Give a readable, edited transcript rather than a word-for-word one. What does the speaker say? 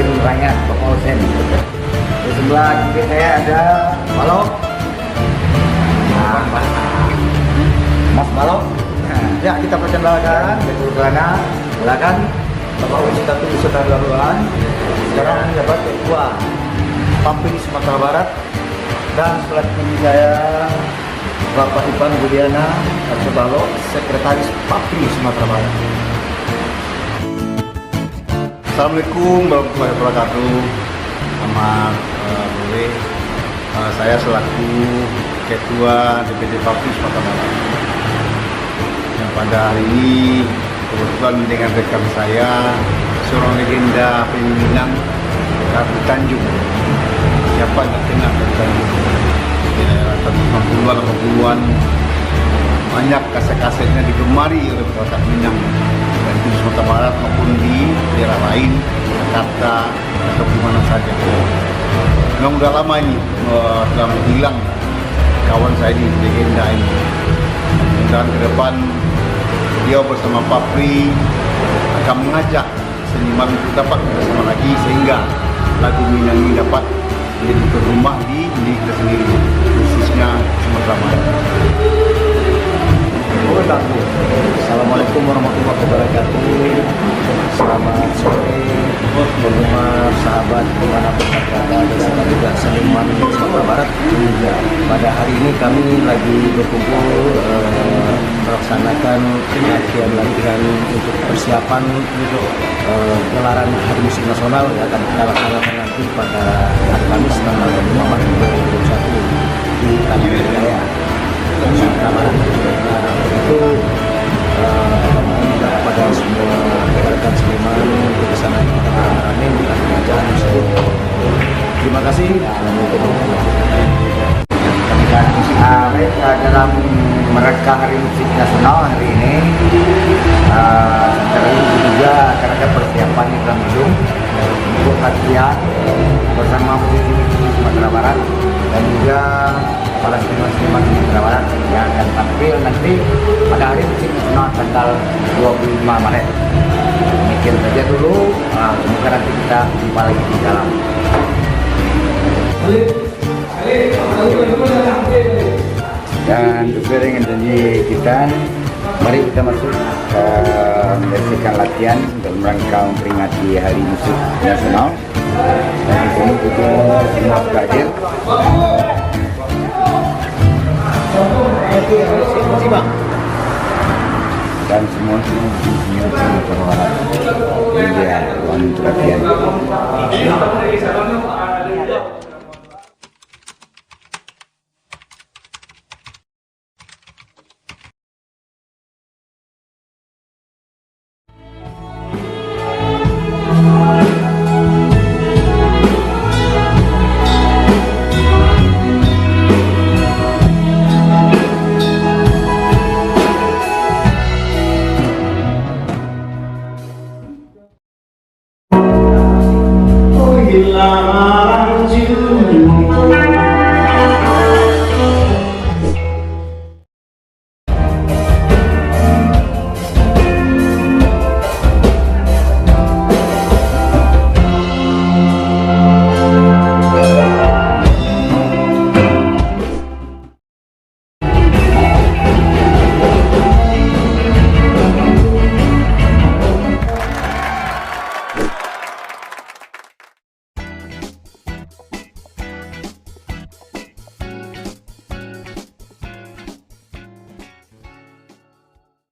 semakin banyak Paulsen. Di sebelah kiri saya ada Balok. Nah, Mas Balok. Nah, ya kita perkenalkan, betul kelana, silakan Bapak Wisata Wisata Laluan. Sekarang menjabat Ketua Papri Sumatera Barat, dan sebelah kiri saya Bapak Ivan Budiana Balok, Sekretaris Papri Sumatera Barat. Assalamualaikum warahmatullahi wabarakatuh. Selamat sore. Saya selaku Ketua DPD Papri Sumatera Barat. Yang pada hari ini kebetulan dengan rekan saya seorang legenda pemimpinan Rabu Tanjung. Siapa yang kenal Rabu Tanjung? Di daerah tahun 50-an, 80-an banyak kaset-kasetnya digemari oleh masyarakat Minang dan di Sumatera Barat maupun di daerah lain, Jakarta atau di mana saja. Memang udah lama ini telah menghilang kawan saya ini, legenda ini. Dan ke depan dia bersama Papri akan mengajak seniman untuk dapat bersama lagi sehingga lagu Minang ini dapat menjadi terumah di negeri kita sendiri, khususnya Sumatera Barat. Assalamualaikum warahmatullahi wabarakatuh. Selamat sore penggemar, sahabat dimanapun berada, dan juga seniman Sumatera Barat. Pada hari ini kami lagi berkumpul melaksanakan latihan untuk persiapan untuk gelaran Hari Musik Nasional yang akan kita laksanakan nanti pada hari Kamis tanggal 5 Maret 2021 di Tanjung Jaya, Sumatera Barat. Itu pada semua rekan seniman untuk ke sana kita rame bukan acara tersebut. Terima kasih. Dalam mereka Hari Musik Nasional hari ini, secara ini juga akan ada persiapan di Bandung untuk latihan bersama musisi Sumatera Barat dan juga para seniman Sumatera Barat yang akan tampil nanti pada Hari Musik Nasional tanggal 25 Maret. Demikian saja dulu, semoga nanti kita jumpa lagi di dalam. Dan sesuai dengan janji kita, mari kita masuk menyaksikan latihan dalam rangka memperingati Hari Musik Nasional. Dan di sini kita semua hadir. Dan semua musisinya berharap dia ruang untuk latihan. Lama